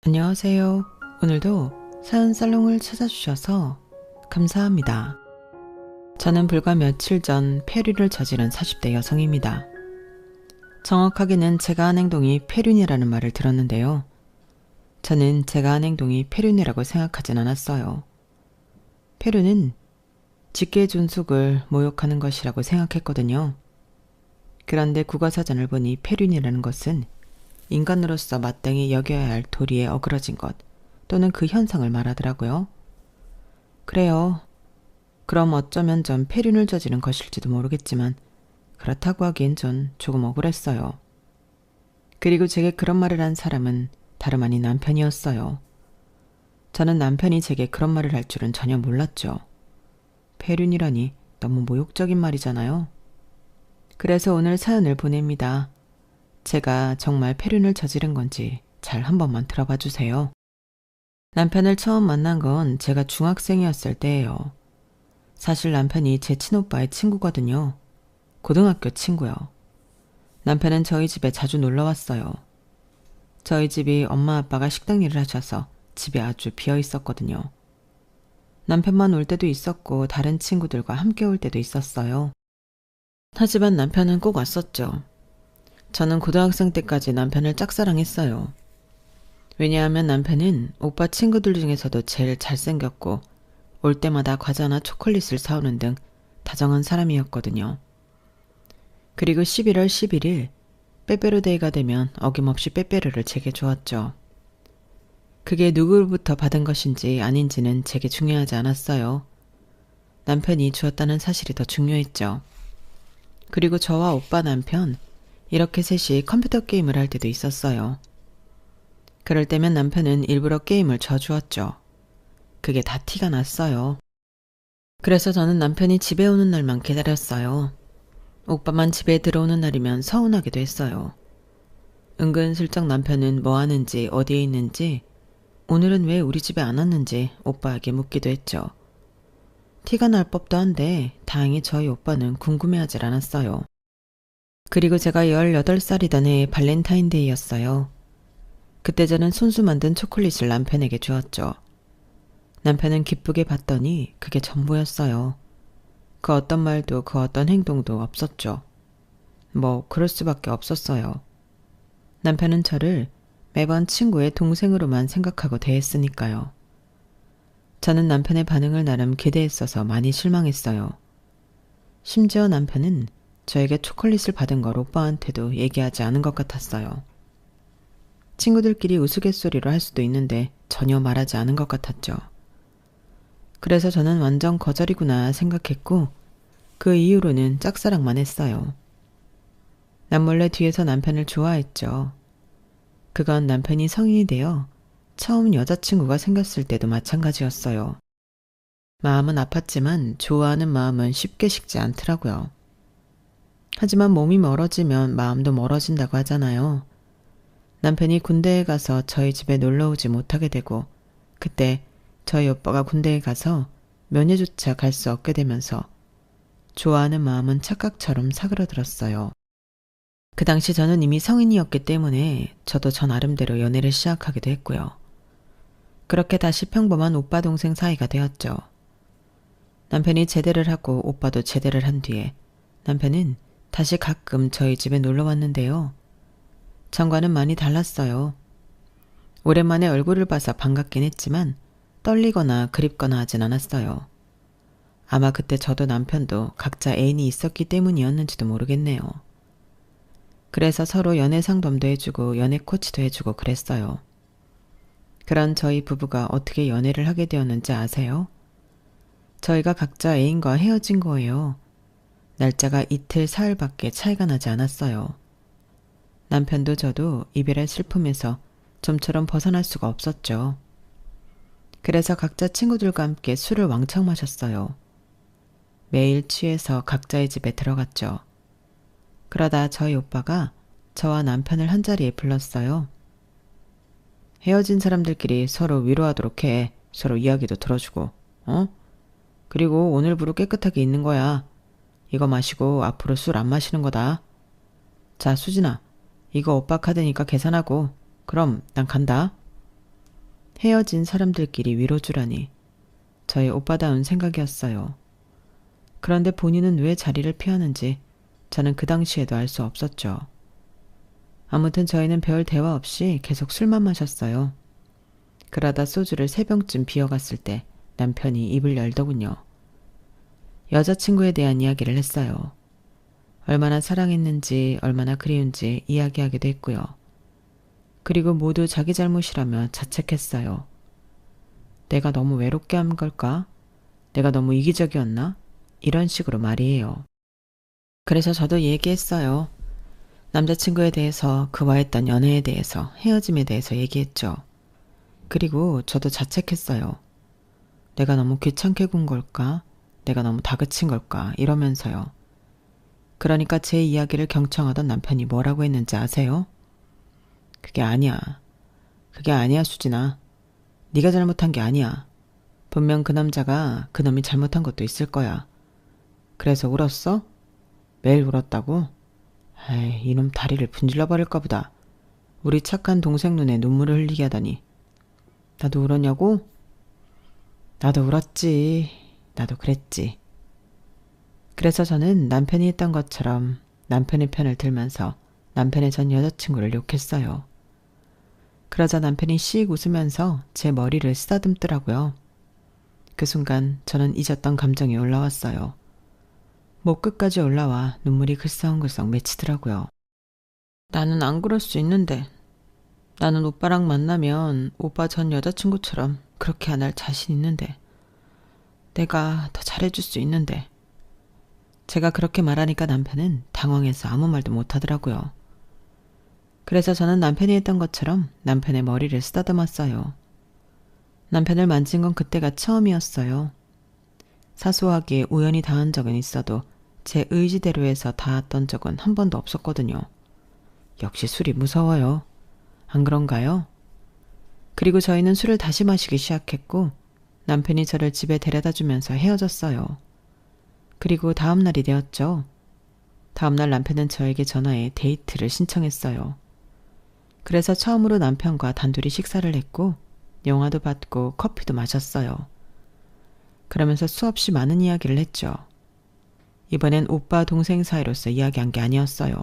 안녕하세요. 오늘도 사연 살롱을 찾아주셔서 감사합니다. 저는 불과 며칠 전 폐륜을 저지른 40대 여성입니다. 정확하게는 제가 한 행동이 폐륜이라는 말을 들었는데요. 저는 제가 한 행동이 폐륜이라고 생각하진 않았어요. 폐륜은 직계존속을 모욕하는 것이라고 생각했거든요. 그런데 국어사전을 보니 폐륜이라는 것은 인간으로서 마땅히 여겨야 할 도리에 어그러진 것 또는 그 현상을 말하더라고요. 그래요. 그럼 어쩌면 전 폐륜을 저지른 것일지도 모르겠지만 그렇다고 하기엔 전 조금 억울했어요. 그리고 제게 그런 말을 한 사람은 다름 아닌 남편이었어요. 저는 남편이 제게 그런 말을 할 줄은 전혀 몰랐죠. 폐륜이라니 너무 모욕적인 말이잖아요. 그래서 오늘 사연을 보냅니다. 제가 정말 폐륜을 저지른 건지 잘 한 번만 들어봐 주세요. 남편을 처음 만난 건 제가 중학생이었을 때예요. 사실 남편이 제 친오빠의 친구거든요. 고등학교 친구요. 남편은 저희 집에 자주 놀러 왔어요. 저희 집이 엄마 아빠가 식당 일을 하셔서 집이 아주 비어 있었거든요. 남편만 올 때도 있었고 다른 친구들과 함께 올 때도 있었어요. 하지만 남편은 꼭 왔었죠. 저는 고등학생 때까지 남편을 짝사랑했어요. 왜냐하면 남편은 오빠 친구들 중에서도 제일 잘생겼고 올 때마다 과자나 초콜릿을 사오는 등 다정한 사람이었거든요. 그리고 11월 11일 빼빼로데이가 되면 어김없이 빼빼로를 제게 주었죠. 그게 누구로부터 받은 것인지 아닌지는 제게 중요하지 않았어요. 남편이 주었다는 사실이 더 중요했죠. 그리고 저와 오빠 남편 이렇게 셋이 컴퓨터 게임을 할 때도 있었어요. 그럴 때면 남편은 일부러 게임을 져주었죠. 그게 다 티가 났어요. 그래서 저는 남편이 집에 오는 날만 기다렸어요. 오빠만 집에 들어오는 날이면 서운하기도 했어요. 은근슬쩍 남편은 뭐 하는지 어디에 있는지 오늘은 왜 우리 집에 안 왔는지 오빠에게 묻기도 했죠. 티가 날 법도 한데 다행히 저희 오빠는 궁금해하질 않았어요. 그리고 제가 18살이던 해의 발렌타인데이였어요. 그때 저는 손수 만든 초콜릿을 남편에게 주었죠. 남편은 기쁘게 봤더니 그게 전부였어요. 그 어떤 말도 그 어떤 행동도 없었죠. 뭐 그럴 수밖에 없었어요. 남편은 저를 매번 친구의 동생으로만 생각하고 대했으니까요. 저는 남편의 반응을 나름 기대했어서 많이 실망했어요. 심지어 남편은 저에게 초콜릿을 받은 걸 오빠한테도 얘기하지 않은 것 같았어요. 친구들끼리 우스갯소리로 할 수도 있는데 전혀 말하지 않은 것 같았죠. 그래서 저는 완전 거절이구나 생각했고 그 이후로는 짝사랑만 했어요. 남몰래 뒤에서 남편을 좋아했죠. 그건 남편이 성인이 되어 처음 여자친구가 생겼을 때도 마찬가지였어요. 마음은 아팠지만 좋아하는 마음은 쉽게 식지 않더라고요. 하지만 몸이 멀어지면 마음도 멀어진다고 하잖아요. 남편이 군대에 가서 저희 집에 놀러 오지 못하게 되고 그때 저희 오빠가 군대에 가서 면회조차 갈 수 없게 되면서 좋아하는 마음은 착각처럼 사그러들었어요. 그 당시 저는 이미 성인이었기 때문에 저도 저 나름대로 연애를 시작하기도 했고요. 그렇게 다시 평범한 오빠 동생 사이가 되었죠. 남편이 제대를 하고 오빠도 제대를 한 뒤에 남편은 다시 가끔 저희 집에 놀러 왔는데요. 전과는 많이 달랐어요. 오랜만에 얼굴을 봐서 반갑긴 했지만 떨리거나 그립거나 하진 않았어요. 아마 그때 저도 남편도 각자 애인이 있었기 때문이었는지도 모르겠네요. 그래서 서로 연애 상담도 해주고 연애 코치도 해주고 그랬어요. 그런 저희 부부가 어떻게 연애를 하게 되었는지 아세요? 저희가 각자 애인과 헤어진 거예요. 날짜가 이틀 사흘밖에 차이가 나지 않았어요. 남편도 저도 이별의 슬픔에서 좀처럼 벗어날 수가 없었죠. 그래서 각자 친구들과 함께 술을 왕창 마셨어요. 매일 취해서 각자의 집에 들어갔죠. 그러다 저희 오빠가 저와 남편을 한자리에 불렀어요. 헤어진 사람들끼리 서로 위로하도록 해. 서로 이야기도 들어주고, 그리고 오늘부로 깨끗하게 있는 거야. 이거 마시고 앞으로 술 안 마시는 거다. 자, 수진아. 이거 오빠 카드니까 계산하고. 그럼 난 간다. 헤어진 사람들끼리 위로주라니 저의 오빠다운 생각이었어요. 그런데 본인은 왜 자리를 피하는지 저는 그 당시에도 알 수 없었죠. 아무튼 저희는 별 대화 없이 계속 술만 마셨어요. 그러다 소주를 3병쯤 비어갔을 때 남편이 입을 열더군요. 여자친구에 대한 이야기를 했어요. 얼마나 사랑했는지 얼마나 그리운지 이야기하기도 했고요. 그리고 모두 자기 잘못이라며 자책했어요. 내가 너무 외롭게 한 걸까? 내가 너무 이기적이었나? 이런 식으로 말이에요. 그래서 저도 얘기했어요. 남자친구에 대해서, 그와 했던 연애에 대해서, 헤어짐에 대해서 얘기했죠. 그리고 저도 자책했어요. 내가 너무 귀찮게 군 걸까? 내가 너무 다그친 걸까? 이러면서요. 그러니까 제 이야기를 경청하던 남편이 뭐라고 했는지 아세요? 그게 아니야. 그게 아니야, 수진아. 네가 잘못한 게 아니야. 분명 그 남자가 그놈이 잘못한 것도 있을 거야. 그래서 울었어? 매일 울었다고? 에이, 이놈 다리를 분질러 버릴까 보다. 우리 착한 동생 눈에 눈물을 흘리게 하다니. 나도 울었냐고? 나도 울었지. 나도 그랬지. 그래서 저는 남편이 했던 것처럼 남편의 편을 들면서 남편의 전 여자친구를 욕했어요. 그러자 남편이 씩 웃으면서 제 머리를 쓰다듬더라고요. 그 순간 저는 잊었던 감정이 올라왔어요. 목 끝까지 올라와 눈물이 글썽글썽 맺히더라고요. 나는 안 그럴 수 있는데. 나는 오빠랑 만나면 오빠 전 여자친구처럼 그렇게 안 할 자신 있는데. 내가 더 잘해줄 수 있는데. 제가 그렇게 말하니까 남편은 당황해서 아무 말도 못하더라고요. 그래서 저는 남편이 했던 것처럼 남편의 머리를 쓰다듬었어요. 남편을 만진 건 그때가 처음이었어요. 사소하게 우연히 닿은 적은 있어도 제 의지대로 해서 닿았던 적은 한 번도 없었거든요. 역시 술이 무서워요. 안 그런가요? 그리고 저희는 술을 다시 마시기 시작했고 남편이 저를 집에 데려다 주면서 헤어졌어요. 그리고 다음 날이 되었죠. 다음 날 남편은 저에게 전화해 데이트를 신청했어요. 그래서 처음으로 남편과 단둘이 식사를 했고 영화도 봤고 커피도 마셨어요. 그러면서 수없이 많은 이야기를 했죠. 이번엔 오빠 동생 사이로서 이야기한 게 아니었어요.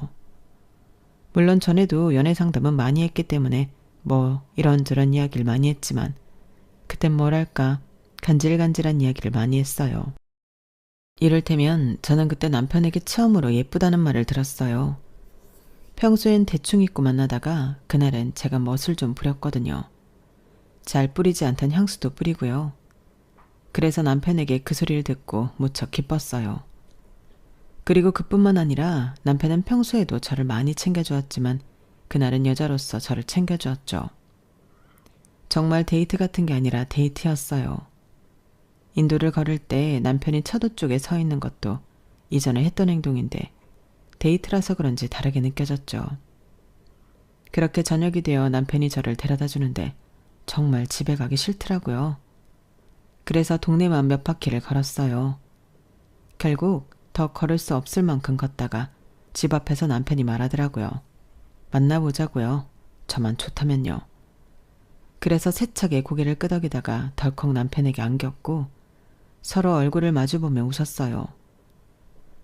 물론 전에도 연애 상담은 많이 했기 때문에 뭐 이런저런 이야기를 많이 했지만 그땐 뭐랄까 간질간질한 이야기를 많이 했어요. 이를테면 저는 그때 남편에게 처음으로 예쁘다는 말을 들었어요. 평소엔 대충 입고 만나다가 그날은 제가 멋을 좀 부렸거든요. 잘 뿌리지 않던 향수도 뿌리고요. 그래서 남편에게 그 소리를 듣고 무척 기뻤어요. 그리고 그뿐만 아니라 남편은 평소에도 저를 많이 챙겨주었지만 그날은 여자로서 저를 챙겨주었죠. 정말 데이트 같은 게 아니라 데이트였어요. 인도를 걸을 때 남편이 차도 쪽에 서 있는 것도 이전에 했던 행동인데 데이트라서 그런지 다르게 느껴졌죠. 그렇게 저녁이 되어 남편이 저를 데려다 주는데 정말 집에 가기 싫더라고요. 그래서 동네만 몇 바퀴를 걸었어요. 결국 더 걸을 수 없을 만큼 걷다가 집 앞에서 남편이 말하더라고요. 만나보자고요. 저만 좋다면요. 그래서 세차게 고개를 끄덕이다가 덜컥 남편에게 안겼고 서로 얼굴을 마주보며 웃었어요.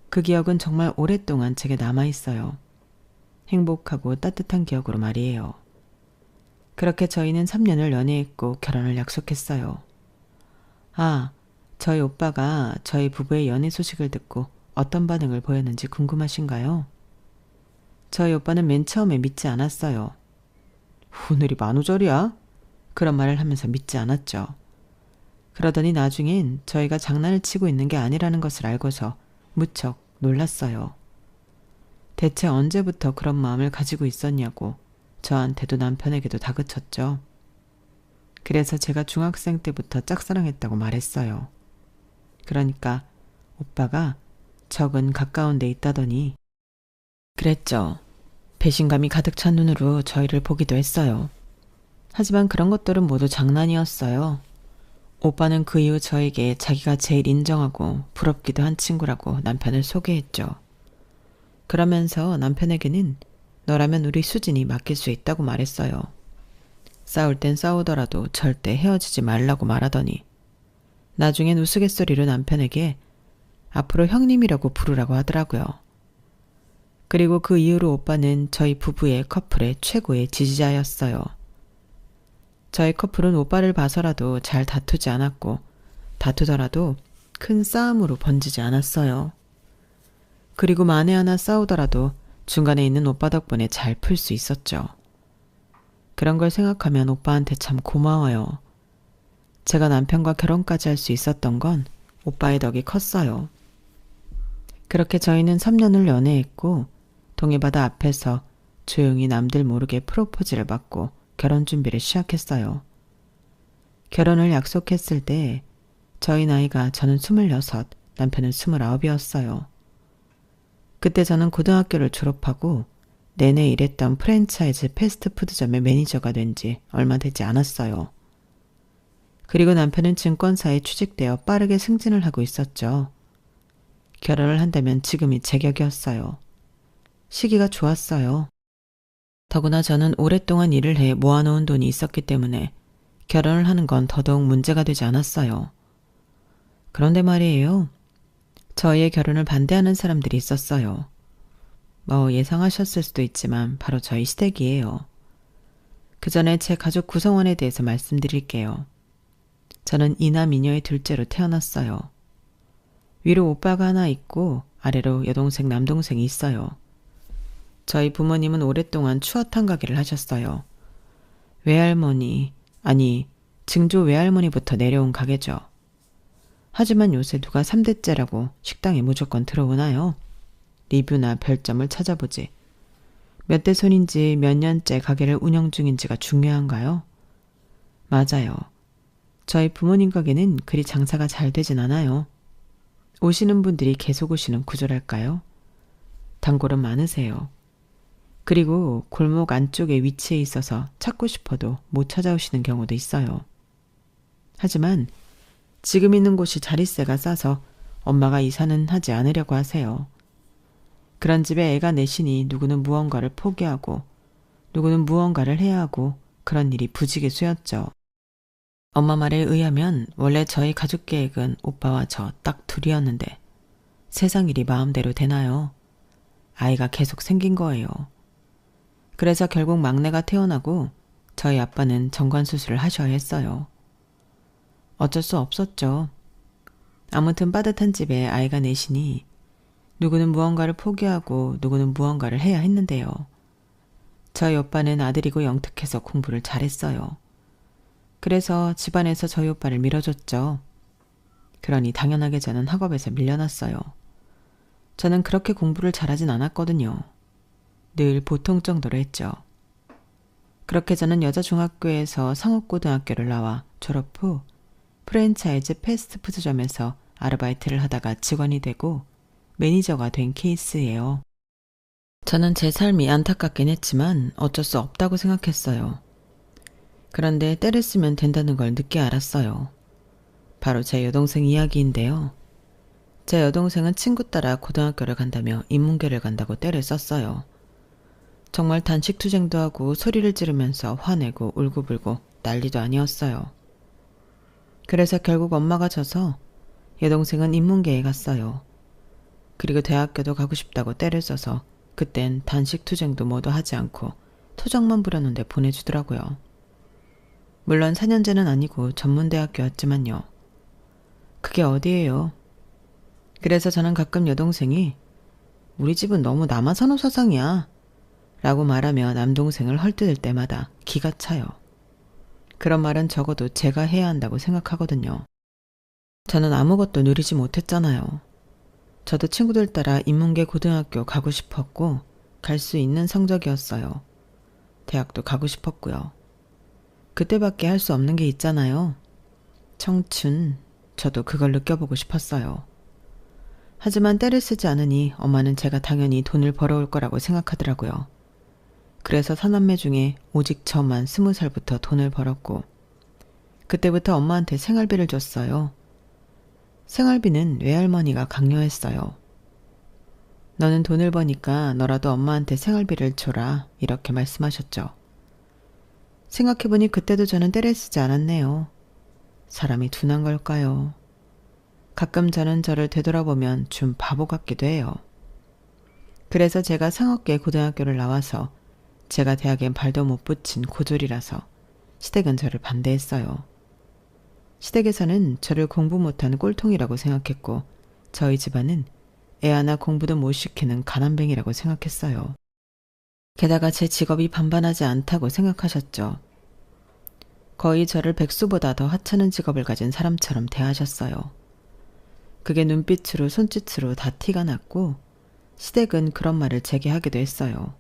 그 기억은 정말 오랫동안 제게 남아있어요. 행복하고 따뜻한 기억으로 말이에요. 그렇게 저희는 3년을 연애했고 결혼을 약속했어요. 아, 저희 오빠가 저희 부부의 연애 소식을 듣고 어떤 반응을 보였는지 궁금하신가요? 저희 오빠는 맨 처음에 믿지 않았어요. 오늘이 만우절이야? 그런 말을 하면서 믿지 않았죠. 그러더니 나중엔 저희가 장난을 치고 있는 게 아니라는 것을 알고서 무척 놀랐어요. 대체 언제부터 그런 마음을 가지고 있었냐고 저한테도 남편에게도 다그쳤죠. 그래서 제가 중학생 때부터 짝사랑했다고 말했어요. 그러니까 오빠가 적은 가까운 데 있다더니 그랬죠. 배신감이 가득 찬 눈으로 저희를 보기도 했어요. 하지만 그런 것들은 모두 장난이었어요. 오빠는 그 이후 저에게 자기가 제일 인정하고 부럽기도 한 친구라고 남편을 소개했죠. 그러면서 남편에게는 너라면 우리 수진이 맡길 수 있다고 말했어요. 싸울 땐 싸우더라도 절대 헤어지지 말라고 말하더니 나중엔 우스갯소리로 남편에게 앞으로 형님이라고 부르라고 하더라고요. 그리고 그 이후로 오빠는 저희 부부의 커플의 최고의 지지자였어요. 저희 커플은 오빠를 봐서라도 잘 다투지 않았고 다투더라도 큰 싸움으로 번지지 않았어요. 그리고 만에 하나 싸우더라도 중간에 있는 오빠 덕분에 잘 풀 수 있었죠. 그런 걸 생각하면 오빠한테 참 고마워요. 제가 남편과 결혼까지 할 수 있었던 건 오빠의 덕이 컸어요. 그렇게 저희는 3년을 연애했고 동해바다 앞에서 조용히 남들 모르게 프로포즈를 받고 결혼 준비를 시작했어요. 결혼을 약속했을 때 저희 나이가 저는 26, 남편은 29이었어요. 그때 저는 고등학교를 졸업하고 내내 일했던 프랜차이즈 패스트푸드점의 매니저가 된 지 얼마 되지 않았어요. 그리고 남편은 증권사에 취직되어 빠르게 승진을 하고 있었죠. 결혼을 한다면 지금이 제격이었어요. 시기가 좋았어요. 더구나 저는 오랫동안 일을 해 모아놓은 돈이 있었기 때문에 결혼을 하는 건 더더욱 문제가 되지 않았어요. 그런데 말이에요. 저희의 결혼을 반대하는 사람들이 있었어요. 예상하셨을 수도 있지만 바로 저희 시댁이에요. 그 전에 제 가족 구성원에 대해서 말씀드릴게요. 저는 이남 이녀의 둘째로 태어났어요. 위로 오빠가 하나 있고 아래로 여동생 남동생이 있어요. 저희 부모님은 오랫동안 추어탕 가게를 하셨어요. 증조 외할머니부터 내려온 가게죠. 하지만 요새 누가 3대째라고 식당에 무조건 들어오나요? 리뷰나 별점을 찾아보지. 몇 대 손인지 몇 년째 가게를 운영 중인지가 중요한가요? 맞아요. 저희 부모님 가게는 그리 장사가 잘 되진 않아요. 오시는 분들이 계속 오시는 구조랄까요? 단골은 많으세요. 그리고 골목 안쪽에 위치해 있어서 찾고 싶어도 못 찾아오시는 경우도 있어요. 하지만 지금 있는 곳이 자릿세가 싸서 엄마가 이사는 하지 않으려고 하세요. 그런 집에 애가 넷이니 누구는 무언가를 포기하고 누구는 무언가를 해야 하고 그런 일이 부지기수였죠. 엄마 말에 의하면 원래 저희 가족 계획은 오빠와 저 딱 둘이었는데 세상 일이 마음대로 되나요? 아이가 계속 생긴 거예요. 그래서 결국 막내가 태어나고 저희 아빠는 정관수술을 하셔야 했어요. 어쩔 수 없었죠. 아무튼 빠듯한 집에 아이가 넷이니 누구는 무언가를 포기하고 누구는 무언가를 해야 했는데요. 저희 오빠는 아들이고 영특해서 공부를 잘했어요. 그래서 집안에서 저희 오빠를 밀어줬죠. 그러니 당연하게 저는 학업에서 밀려났어요. 저는 그렇게 공부를 잘하진 않았거든요. 늘 보통 정도로 했죠. 그렇게 저는 여자중학교에서 상업고등학교를 나와 졸업 후 프랜차이즈 패스트푸드점에서 아르바이트를 하다가 직원이 되고 매니저가 된 케이스예요. 저는 제 삶이 안타깝긴 했지만 어쩔 수 없다고 생각했어요. 그런데 때를 쓰면 된다는 걸 늦게 알았어요. 바로 제 여동생 이야기인데요. 제 여동생은 친구 따라 고등학교를 간다며 인문계를 간다고 때를 썼어요. 정말 단식투쟁도 하고 소리를 지르면서 화내고 울고불고 난리도 아니었어요. 그래서 결국 엄마가 져서 여동생은 인문계에 갔어요. 그리고 대학교도 가고 싶다고 때를 써서 그땐 단식투쟁도 뭐도 하지 않고 토정만 부렸는데 보내주더라고요. 물론 4년제는 아니고 전문대학교였지만요. 그게 어디예요? 그래서 저는 가끔 여동생이 우리 집은 너무 남아선호 사상이야 라고 말하며 남동생을 헐뜯을 때마다 기가 차요. 그런 말은 적어도 제가 해야 한다고 생각하거든요. 저는 아무것도 누리지 못했잖아요. 저도 친구들 따라 인문계 고등학교 가고 싶었고 갈 수 있는 성적이었어요. 대학도 가고 싶었고요. 그때밖에 할 수 없는 게 있잖아요. 청춘, 저도 그걸 느껴보고 싶었어요. 하지만 때를 쓰지 않으니 엄마는 제가 당연히 돈을 벌어올 거라고 생각하더라고요. 그래서 사남매 중에 오직 저만 20살부터 돈을 벌었고 그때부터 엄마한테 생활비를 줬어요. 생활비는 외할머니가 강요했어요. 너는 돈을 버니까 너라도 엄마한테 생활비를 줘라 이렇게 말씀하셨죠. 생각해보니 그때도 저는 떼를 쓰지 않았네요. 사람이 둔한 걸까요? 가끔 저는 저를 되돌아보면 좀 바보 같기도 해요. 그래서 제가 상업계 고등학교를 나와서 제가 대학엔 발도 못 붙인 고졸이라서 시댁은 저를 반대했어요. 시댁에서는 저를 공부 못하는 꼴통이라고 생각했고 저희 집안은 애 하나 공부도 못 시키는 가난뱅이라고 생각했어요. 게다가 제 직업이 반반하지 않다고 생각하셨죠. 거의 저를 백수보다 더 하찮은 직업을 가진 사람처럼 대하셨어요. 그게 눈빛으로 손짓으로 다 티가 났고 시댁은 그런 말을 제게 하기도 했어요.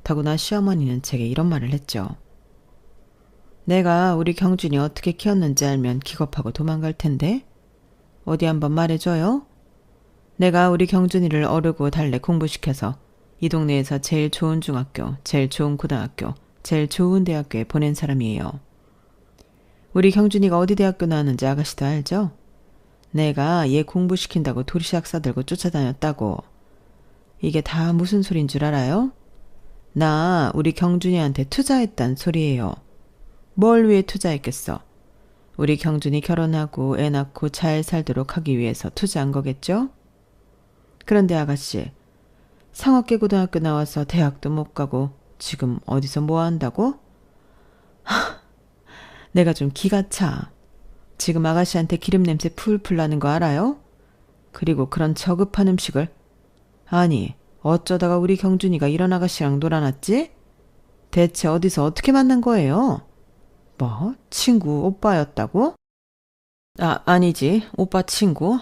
더구나 시어머니는 제게 이런 말을 했죠. 내가 우리 경준이 어떻게 키웠는지 알면 기겁하고 도망갈 텐데 어디 한번 말해줘요? 내가 우리 경준이를 어르고 달래 공부시켜서 이 동네에서 제일 좋은 중학교, 제일 좋은 고등학교, 제일 좋은 대학교에 보낸 사람이에요. 우리 경준이가 어디 대학교 나왔는지 아가씨도 알죠? 내가 얘 공부시킨다고 도시락 싸들고 쫓아다녔다고. 이게 다 무슨 소린 줄 알아요? 나 우리 경준이한테 투자했단 소리예요. 뭘 위해 투자했겠어? 우리 경준이 결혼하고 애 낳고 잘 살도록 하기 위해서 투자한 거겠죠? 그런데 아가씨, 상업계 고등학교 나와서 대학도 못 가고 지금 어디서 뭐 한다고? 내가 좀 기가 차. 지금 아가씨한테 기름 냄새 풀풀 나는 거 알아요? 그리고 그런 저급한 음식을. 아니, 어쩌다가 우리 경준이가 이런 아가씨랑 놀아놨지? 대체 어디서 어떻게 만난 거예요? 뭐? 친구, 오빠였다고? 아니지. 오빠 친구?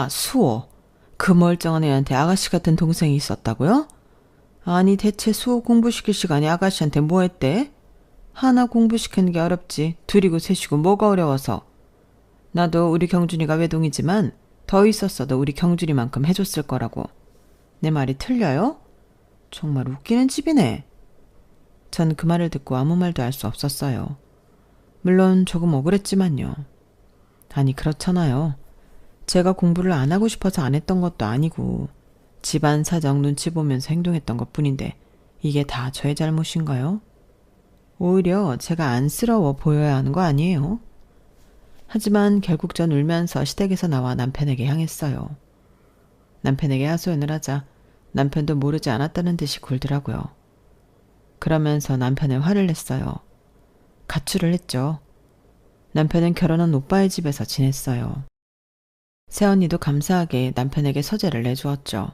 수호. 그 멀쩡한 애한테 아가씨 같은 동생이 있었다고요? 아니, 대체 수호 공부시킬 시간에 아가씨한테 뭐 했대? 하나 공부시키는 게 어렵지. 둘이고 셋이고 뭐가 어려워서. 나도 우리 경준이가 외동이지만 더 있었어도 우리 경준이만큼 해줬을 거라고. 내 말이 틀려요? 정말 웃기는 집이네. 전 그 말을 듣고 아무 말도 할 수 없었어요. 물론 조금 억울했지만요. 아니 그렇잖아요. 제가 공부를 안 하고 싶어서 안 했던 것도 아니고 집안 사정 눈치 보면서 행동했던 것뿐인데 이게 다 저의 잘못인가요? 오히려 제가 안쓰러워 보여야 하는 거 아니에요? 하지만 결국 전 울면서 시댁에서 나와 남편에게 향했어요. 남편에게 하소연을 하자 남편도 모르지 않았다는 듯이 굴더라고요. 그러면서 남편은 화를 냈어요. 가출을 했죠. 남편은 결혼한 오빠의 집에서 지냈어요. 새언니도 감사하게 남편에게 서재를 내주었죠.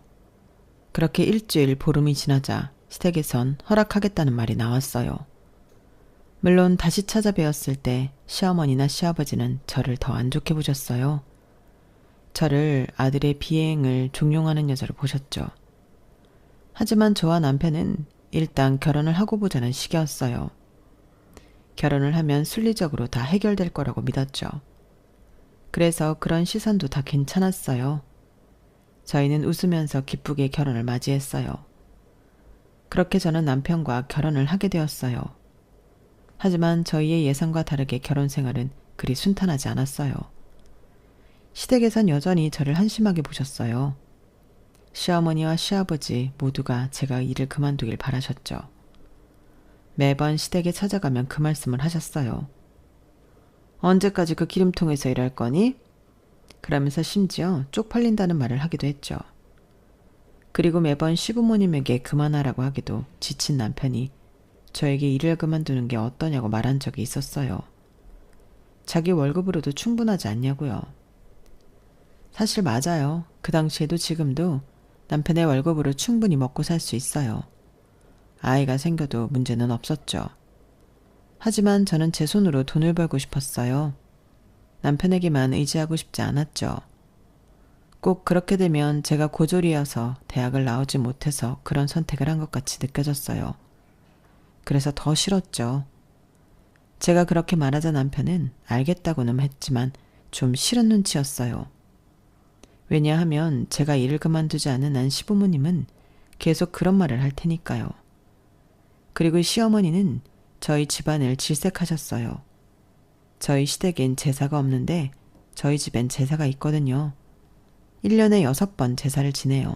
그렇게 일주일 보름이 지나자 시댁에선 허락하겠다는 말이 나왔어요. 물론 다시 찾아뵈었을 때 시어머니나 시아버지는 저를 더 안 좋게 보셨어요. 저를 아들의 비행을 종용하는 여자로 보셨죠. 하지만 저와 남편은 일단 결혼을 하고 보자는 식이었어요. 결혼을 하면 순리적으로 다 해결될 거라고 믿었죠. 그래서 그런 시선도 다 괜찮았어요. 저희는 웃으면서 기쁘게 결혼을 맞이했어요. 그렇게 저는 남편과 결혼을 하게 되었어요. 하지만 저희의 예상과 다르게 결혼 생활은 그리 순탄하지 않았어요. 시댁에선 여전히 저를 한심하게 보셨어요. 시어머니와 시아버지 모두가 제가 일을 그만두길 바라셨죠. 매번 시댁에 찾아가면 그 말씀을 하셨어요. 언제까지 그 기름통에서 일할 거니? 그러면서 심지어 쪽팔린다는 말을 하기도 했죠. 그리고 매번 시부모님에게 그만하라고 하기도 지친 남편이 저에게 일을 그만두는 게 어떠냐고 말한 적이 있었어요. 자기 월급으로도 충분하지 않냐고요. 사실 맞아요. 그 당시에도 지금도 남편의 월급으로 충분히 먹고 살 수 있어요. 아이가 생겨도 문제는 없었죠. 하지만 저는 제 손으로 돈을 벌고 싶었어요. 남편에게만 의지하고 싶지 않았죠. 꼭 그렇게 되면 제가 고졸이어서 대학을 나오지 못해서 그런 선택을 한 것 같이 느껴졌어요. 그래서 더 싫었죠. 제가 그렇게 말하자 남편은 알겠다고는 했지만 좀 싫은 눈치였어요. 왜냐하면 제가 일을 그만두지 않은 한 시부모님은 계속 그런 말을 할 테니까요. 그리고 시어머니는 저희 집안을 질색하셨어요. 저희 시댁엔 제사가 없는데 저희 집엔 제사가 있거든요. 1년에 6번 제사를 지내요.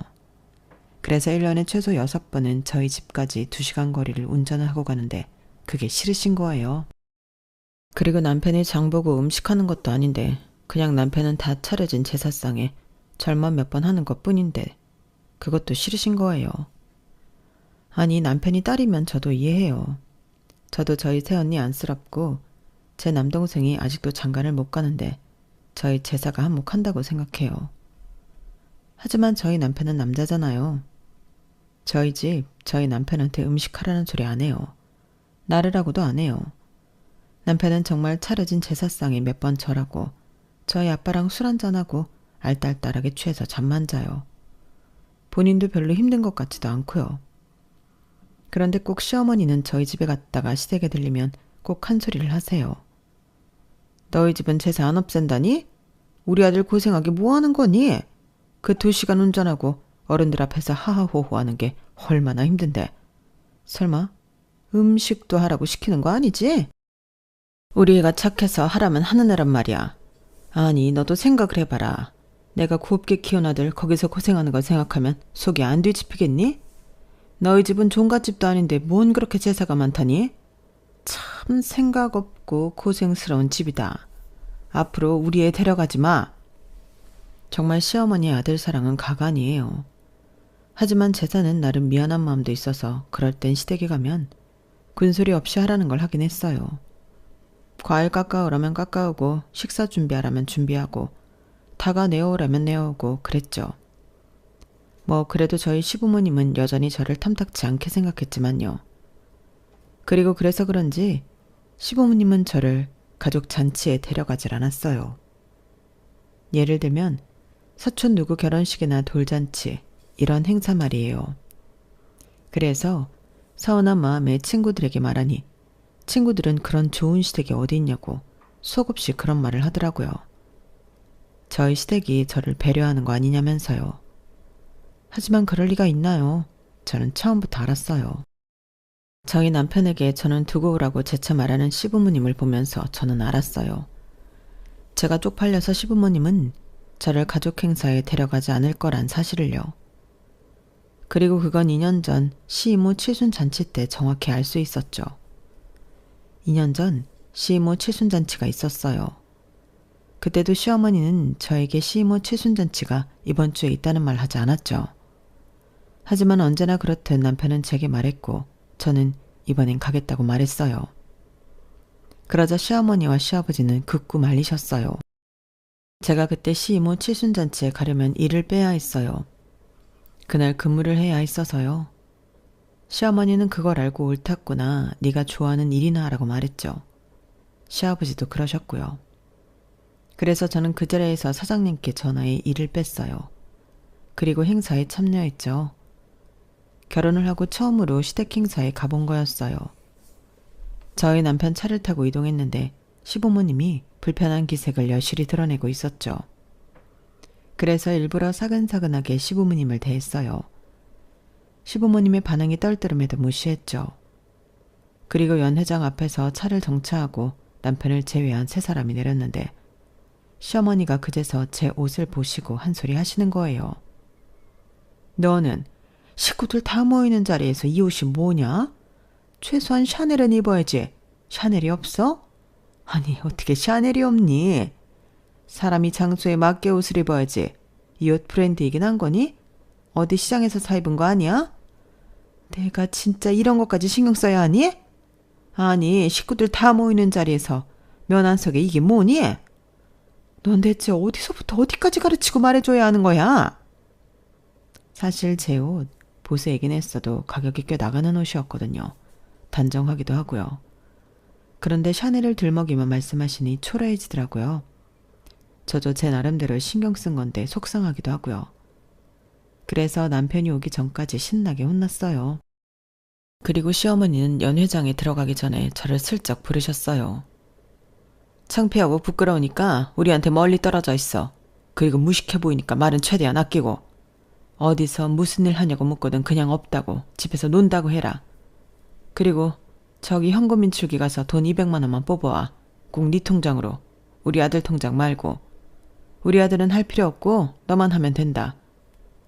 그래서 1년에 최소 6번은 저희 집까지 2시간 거리를 운전을 하고 가는데 그게 싫으신 거예요. 그리고 남편이 장보고 음식하는 것도 아닌데 그냥 남편은 다 차려진 제사상에 절만 몇 번 하는 것뿐인데 그것도 싫으신 거예요. 아니, 남편이 딸이면 저도 이해해요. 저도 저희 새언니 안쓰럽고 제 남동생이 아직도 장가를 못 가는데 저희 제사가 한몫한다고 생각해요. 하지만 저희 남편은 남자잖아요. 저희 집, 저희 남편한테 음식하라는 소리 안 해요. 나르라고도 안 해요. 남편은 정말 차려진 제사상에 몇 번 절하고 저희 아빠랑 술 한잔하고 알딸딸하게 취해서 잠만 자요. 본인도 별로 힘든 것 같지도 않고요. 그런데 꼭 시어머니는 저희 집에 갔다가 시댁에 들리면 꼭 한 소리를 하세요. 너희 집은 제사 안 없앤다니? 우리 아들 고생하게 뭐 하는 거니? 그 2시간 운전하고 어른들 앞에서 하하호호 하는 게 얼마나 힘든데. 설마 음식도 하라고 시키는 거 아니지? 우리 애가 착해서 하라면 하는 애란 말이야. 아니, 너도 생각을 해봐라. 내가 곱게 키운 아들 거기서 고생하는 걸 생각하면 속이 안 뒤집히겠니? 너희 집은 종갓집도 아닌데 뭔 그렇게 제사가 많다니? 참 생각 없고 고생스러운 집이다. 앞으로 우리 애 데려가지 마. 정말 시어머니의 아들 사랑은 가관이에요. 하지만 제사는 나름 미안한 마음도 있어서 그럴 땐 시댁에 가면 군소리 없이 하라는 걸 하긴 했어요. 과일 깎아오라면 깎아오고 식사 준비하라면 준비하고 다가 내어오라면 내어오고 그랬죠. 뭐 그래도 저희 시부모님은 여전히 저를 탐탁치 않게 생각했지만요. 그리고 그래서 그런지 시부모님은 저를 가족 잔치에 데려가질 않았어요. 예를 들면 사촌 누구 결혼식이나 돌잔치 이런 행사 말이에요. 그래서 서운한 마음에 친구들에게 말하니 친구들은 그런 좋은 시댁이 어디 있냐고 속없이 그런 말을 하더라고요. 저희 시댁이 저를 배려하는 거 아니냐면서요. 하지만 그럴 리가 있나요? 저는 처음부터 알았어요. 저희 남편에게 저는 두고 오라고 재차 말하는 시부모님을 보면서 저는 알았어요. 제가 쪽팔려서 시부모님은 저를 가족 행사에 데려가지 않을 거란 사실을요. 그리고 그건 2년 전 시이모 칠순잔치 때 정확히 알 수 있었죠. 2년 전 시이모 칠순잔치가 있었어요. 그때도 시어머니는 저에게 시이모 칠순잔치가 이번 주에 있다는 말 하지 않았죠. 하지만 언제나 그렇듯 남편은 제게 말했고 저는 이번엔 가겠다고 말했어요. 그러자 시어머니와 시아버지는 극구 말리셨어요. 제가 그때 시이모 칠순잔치에 가려면 일을 빼야 했어요. 그날 근무를 해야 했어서요. 시어머니는 그걸 알고 옳았구나. 네가 좋아하는 일이나 하라고 말했죠. 시아버지도 그러셨고요. 그래서 저는 그 자리에서 사장님께 전화해 일을 뺐어요. 그리고 행사에 참여했죠. 결혼을 하고 처음으로 시댁 행사에 가본 거였어요. 저희 남편 차를 타고 이동했는데 시부모님이 불편한 기색을 여실히 드러내고 있었죠. 그래서 일부러 사근사근하게 시부모님을 대했어요. 시부모님의 반응이 떨떠름해도 무시했죠. 그리고 연 회장 앞에서 차를 정차하고 남편을 제외한 3사람이 내렸는데 시어머니가 그제서 제 옷을 보시고 한 소리 하시는 거예요. 너는 식구들 다 모이는 자리에서 이 옷이 뭐냐? 최소한 샤넬은 입어야지. 샤넬이 없어? 아니, 어떻게 샤넬이 없니? 사람이 장소에 맞게 옷을 입어야지. 이 옷 브랜드이긴 한 거니? 어디 시장에서 사 입은 거 아니야? 내가 진짜 이런 것까지 신경 써야 하니? 아니, 식구들 다 모이는 자리에서 면안석에 이게 뭐니? 넌 대체 어디서부터 어디까지 가르치고 말해줘야 하는 거야? 사실 제 옷 보세이긴 했어도 가격이 꽤 나가는 옷이었거든요. 단정하기도 하고요. 그런데 샤넬을 들먹이며 말씀하시니 초라해지더라고요. 저도 제 나름대로 신경 쓴 건데 속상하기도 하고요. 그래서 남편이 오기 전까지 신나게 혼났어요. 그리고 시어머니는 연회장에 들어가기 전에 저를 슬쩍 부르셨어요. 창피하고 부끄러우니까 우리한테 멀리 떨어져 있어. 그리고 무식해 보이니까 말은 최대한 아끼고. 어디서 무슨 일 하냐고 묻거든 그냥 없다고 집에서 논다고 해라. 그리고 저기 현금 인출기 가서 돈 200만 원만 뽑아와. 꼭 네 통장으로. 우리 아들 통장 말고. 우리 아들은 할 필요 없고 너만 하면 된다.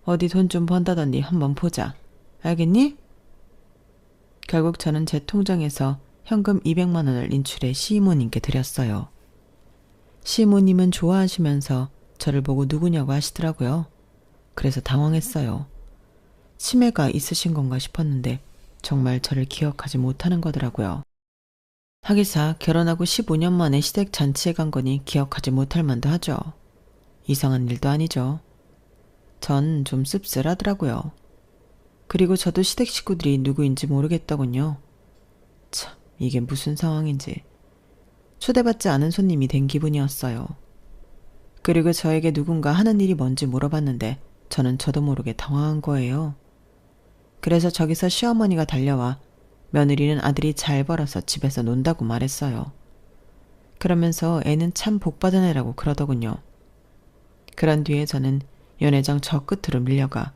어디 돈 좀 번다더니 한번 보자. 알겠니? 결국 저는 제 통장에서 현금 200만 원을 인출해 시이모님께 드렸어요. 시이모님은 좋아하시면서 저를 보고 누구냐고 하시더라고요. 그래서 당황했어요. 치매가 있으신 건가 싶었는데 정말 저를 기억하지 못하는 거더라고요. 하기사 결혼하고 15년 만에 시댁 잔치에 간 거니 기억하지 못할 만도 하죠. 이상한 일도 아니죠. 전 좀 씁쓸하더라고요. 그리고 저도 시댁 식구들이 누구인지 모르겠더군요. 참, 이게 무슨 상황인지. 초대받지 않은 손님이 된 기분이었어요. 그리고 저에게 누군가 하는 일이 뭔지 물어봤는데 저는 저도 모르게 당황한 거예요. 그래서 저기서 시어머니가 달려와 며느리는 아들이 잘 벌어서 집에서 논다고 말했어요. 그러면서 애는 참 복받은 애라고 그러더군요. 그런 뒤에 저는 연회장 저 끝으로 밀려가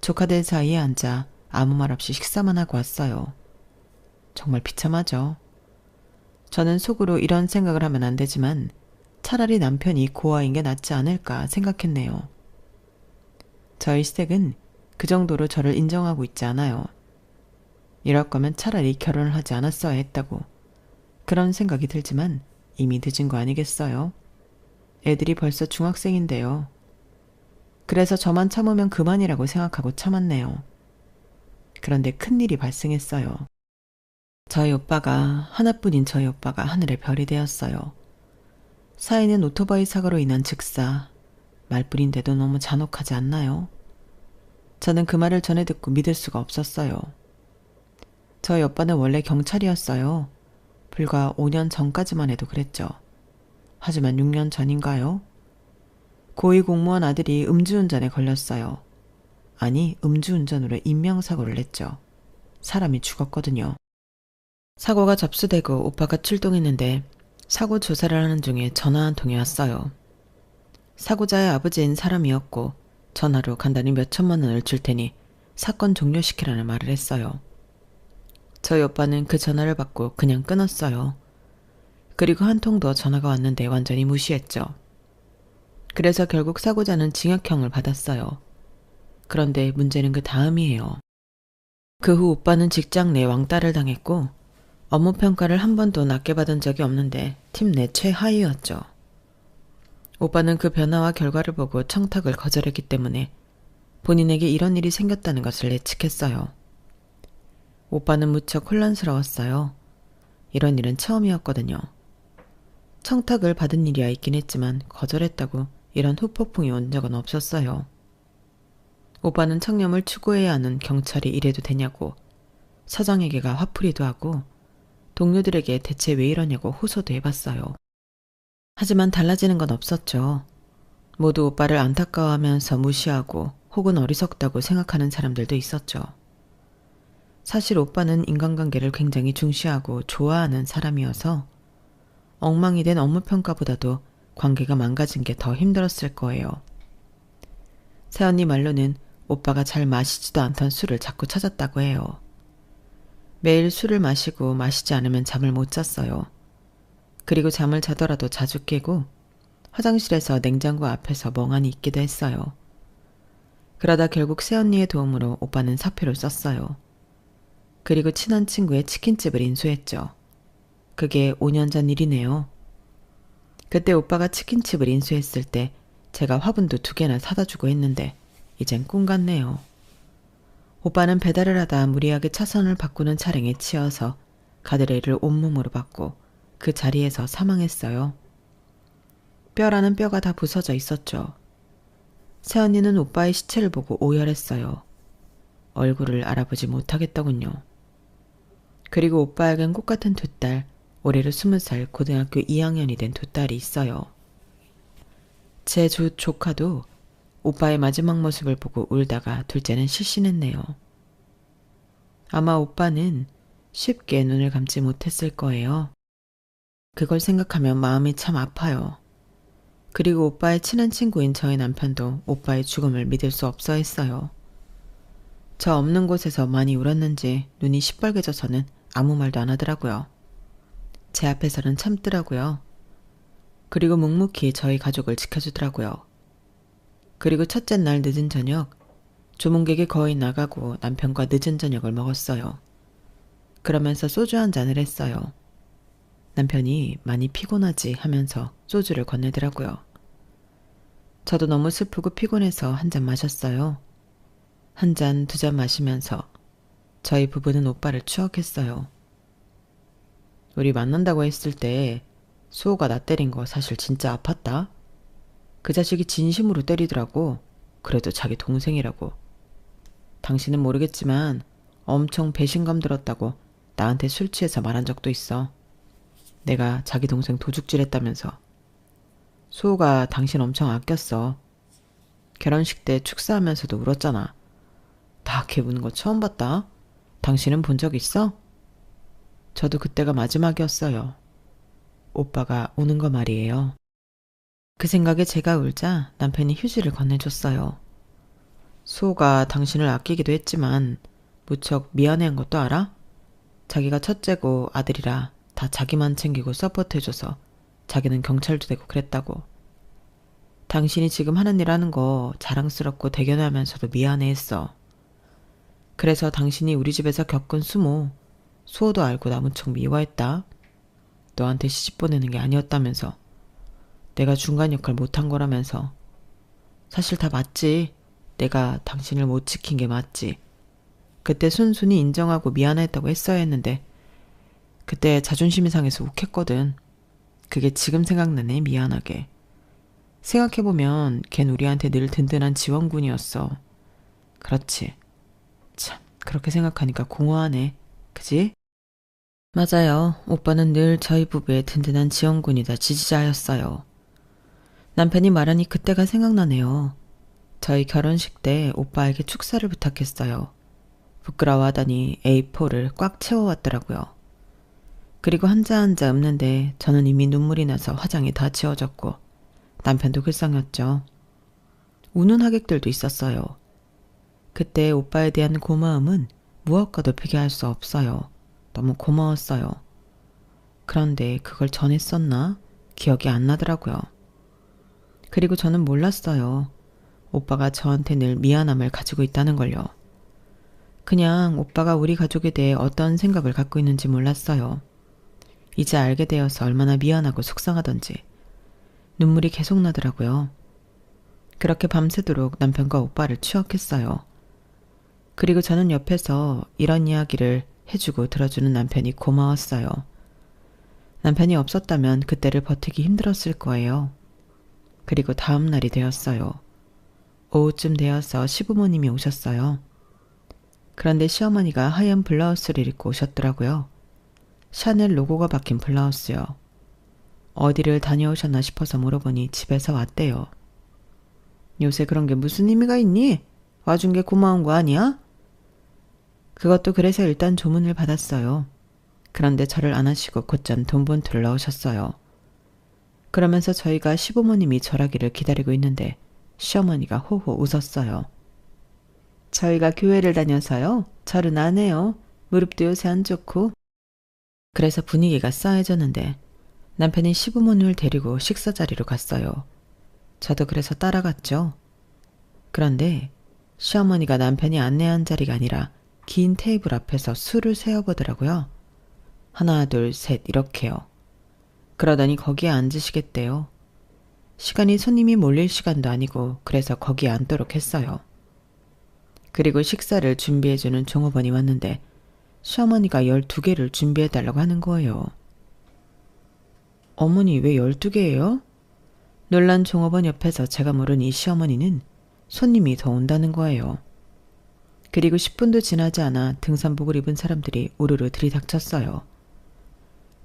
조카들 사이에 앉아 아무 말 없이 식사만 하고 왔어요. 정말 비참하죠. 저는 속으로 이런 생각을 하면 안 되지만 차라리 남편이 고아인 게 낫지 않을까 생각했네요. 저희 시댁은 그 정도로 저를 인정하고 있지 않아요. 이럴 거면 차라리 결혼을 하지 않았어야 했다고 그런 생각이 들지만 이미 늦은 거 아니겠어요? 애들이 벌써 중학생인데요. 그래서 저만 참으면 그만이라고 생각하고 참았네요. 그런데 큰일이 발생했어요. 저희 오빠가, 하나뿐인 저희 오빠가 하늘의 별이 되었어요. 사인은 오토바이 사고로 인한 즉사, 말뿐인데도 너무 잔혹하지 않나요? 저는 그 말을 전해 듣고 믿을 수가 없었어요. 저희 오빠는 원래 경찰이었어요. 불과 5년 전까지만 해도 그랬죠. 하지만 6년 전인가요? 고위 공무원 아들이 음주운전에 걸렸어요. 아니, 음주운전으로 인명사고를 냈죠. 사람이 죽었거든요. 사고가 접수되고 오빠가 출동했는데 사고 조사를 하는 중에 전화 한 통이 왔어요. 사고자의 아버지인 사람이었고 전화로 간단히 몇 천만 원을 줄 테니 사건 종료시키라는 말을 했어요. 저희 오빠는 그 전화를 받고 그냥 끊었어요. 그리고 한 통 더 전화가 왔는데 완전히 무시했죠. 그래서 결국 사고자는 징역형을 받았어요. 그런데 문제는 그 다음이에요. 그 후 오빠는 직장 내 왕따를 당했고 업무 평가를 한 번도 낮게 받은 적이 없는데 팀 내 최하위였죠. 오빠는 그 변화와 결과를 보고 청탁을 거절했기 때문에 본인에게 이런 일이 생겼다는 것을 예측했어요. 오빠는 무척 혼란스러웠어요. 이런 일은 처음이었거든요. 청탁을 받은 일이야 있긴 했지만 거절했다고 이런 후폭풍이 온 적은 없었어요. 오빠는 청렴을 추구해야 하는 경찰이 이래도 되냐고 사장에게가 화풀이도 하고 동료들에게 대체 왜 이러냐고 호소도 해봤어요. 하지만 달라지는 건 없었죠. 모두 오빠를 안타까워하면서 무시하고 혹은 어리석다고 생각하는 사람들도 있었죠. 사실 오빠는 인간관계를 굉장히 중시하고 좋아하는 사람이어서 엉망이 된 업무평가보다도 관계가 망가진 게 더 힘들었을 거예요. 새언니 말로는 오빠가 잘 마시지도 않던 술을 자꾸 찾았다고 해요. 매일 술을 마시고 마시지 않으면 잠을 못 잤어요. 그리고 잠을 자더라도 자주 깨고 화장실에서 냉장고 앞에서 멍하니 있기도 했어요. 그러다 결국 새언니의 도움으로 오빠는 사표를 썼어요. 그리고 친한 친구의 치킨집을 인수했죠. 그게 5년 전 일이네요. 그때 오빠가 치킨집을 인수했을 때 제가 화분도 2개나 사다 주고 했는데 이젠 꿈 같네요. 오빠는 배달을 하다 무리하게 차선을 바꾸는 차량에 치여서 가드레일을 온몸으로 받고 그 자리에서 사망했어요. 뼈라는 뼈가 다 부서져 있었죠. 새언니는 오빠의 시체를 보고 오열했어요. 얼굴을 알아보지 못하겠더군요. 그리고 오빠에겐 꽃같은 2딸, 올해로 20살 고등학교 2학년이 된 2딸이 있어요. 제 조카도 오빠의 마지막 모습을 보고 울다가 둘째는 실신했네요. 아마 오빠는 쉽게 눈을 감지 못했을 거예요. 그걸 생각하면 마음이 참 아파요. 그리고 오빠의 친한 친구인 저희 남편도 오빠의 죽음을 믿을 수 없어 했어요. 저 없는 곳에서 많이 울었는지 눈이 시뻘개져서는 아무 말도 안 하더라고요. 제 앞에서는 참더라고요. 그리고 묵묵히 저희 가족을 지켜주더라고요. 그리고 첫째 날 늦은 저녁, 조문객이 거의 나가고 남편과 늦은 저녁을 먹었어요. 그러면서 소주 한 잔을 했어요. 남편이 많이 피곤하지 하면서 소주를 건네더라고요. 저도 너무 슬프고 피곤해서 한 잔 마셨어요. 한 잔, 두 잔 마시면서 저희 부부는 오빠를 추억했어요. 우리 만난다고 했을 때 수호가 나 때린 거 사실 진짜 아팠다. 그 자식이 진심으로 때리더라고. 그래도 자기 동생이라고. 당신은 모르겠지만 엄청 배신감 들었다고 나한테 술 취해서 말한 적도 있어. 내가 자기 동생 도둑질했다면서. 수호가 당신 엄청 아꼈어. 결혼식 때 축사하면서도 울었잖아. 다 걔 우는 거 처음 봤다. 당신은 본 적 있어? 저도 그때가 마지막이었어요. 오빠가 우는 거 말이에요. 그 생각에 제가 울자 남편이 휴지를 건네줬어요. 수호가 당신을 아끼기도 했지만 무척 미안해한 것도 알아? 자기가 첫째고 아들이라 다 자기만 챙기고 서포트해줘서 자기는 경찰도 되고 그랬다고. 당신이 지금 하는 일 하는 거 자랑스럽고 대견하면서도 미안해했어. 그래서 당신이 우리 집에서 겪은 수모, 수호도 알고 나 무척 미워했다. 너한테 시집 보내는 게 아니었다면서. 내가 중간 역할 못한 거라면서. 사실 다 맞지. 내가 당신을 못 지킨 게 맞지. 그때 순순히 인정하고 미안했다고 했어야 했는데 그때 자존심이 상해서 욱했거든. 그게 지금 생각나네, 미안하게. 생각해보면 걘 우리한테 늘 든든한 지원군이었어. 그렇지. 참, 그렇게 생각하니까 공허하네. 그지? 맞아요. 오빠는 늘 저희 부부의 든든한 지원군이자 지지자였어요. 남편이 말하니 그때가 생각나네요. 저희 결혼식 때 오빠에게 축사를 부탁했어요. 부끄러워하더니 A4를 꽉 채워왔더라고요. 그리고 한자 한자 읊는데 저는 이미 눈물이 나서 화장이 다 지워졌고 남편도 글썽였죠. 우는 하객들도 있었어요. 그때 오빠에 대한 고마움은 무엇과도 비교할 수 없어요. 너무 고마웠어요. 그런데 그걸 전했었나? 기억이 안 나더라고요. 그리고 저는 몰랐어요. 오빠가 저한테 늘 미안함을 가지고 있다는 걸요. 그냥 오빠가 우리 가족에 대해 어떤 생각을 갖고 있는지 몰랐어요. 이제 알게 되어서 얼마나 미안하고 속상하던지 눈물이 계속 나더라고요. 그렇게 밤새도록 남편과 오빠를 추억했어요. 그리고 저는 옆에서 이런 이야기를 해주고 들어주는 남편이 고마웠어요. 남편이 없었다면 그때를 버티기 힘들었을 거예요. 그리고 다음 날이 되었어요. 오후쯤 되어서 시부모님이 오셨어요. 그런데 시어머니가 하얀 블라우스를 입고 오셨더라고요. 샤넬 로고가 박힌 블라우스요. 어디를 다녀오셨나 싶어서 물어보니 집에서 왔대요. 요새 그런 게 무슨 의미가 있니? 와준 게 고마운 거 아니야? 그것도 그래서 일단 조문을 받았어요. 그런데 저를 안아시고 곧장 돈본투를 넣으셨어요. 그러면서 저희가 시부모님이 절하기를 기다리고 있는데 시어머니가 호호 웃었어요. 저희가 교회를 다녀서요. 절은 안 해요. 무릎도 요새 안 좋고. 그래서 분위기가 싸해졌는데 남편이 시부모님을 데리고 식사 자리로 갔어요. 저도 그래서 따라갔죠. 그런데 시어머니가 남편이 안내한 자리가 아니라 긴 테이블 앞에서 술을 세어보더라고요. 하나, 둘, 셋 이렇게요. 그러더니 거기에 앉으시겠대요. 시간이 손님이 몰릴 시간도 아니고 그래서 거기에 앉도록 했어요. 그리고 식사를 준비해주는 종업원이 왔는데 시어머니가 12개를 준비해달라고 하는 거예요. 어머니 왜 12개예요? 놀란 종업원 옆에서 제가 모른 이 시어머니는 손님이 더 온다는 거예요. 그리고 10분도 지나지 않아 등산복을 입은 사람들이 우르르 들이닥쳤어요.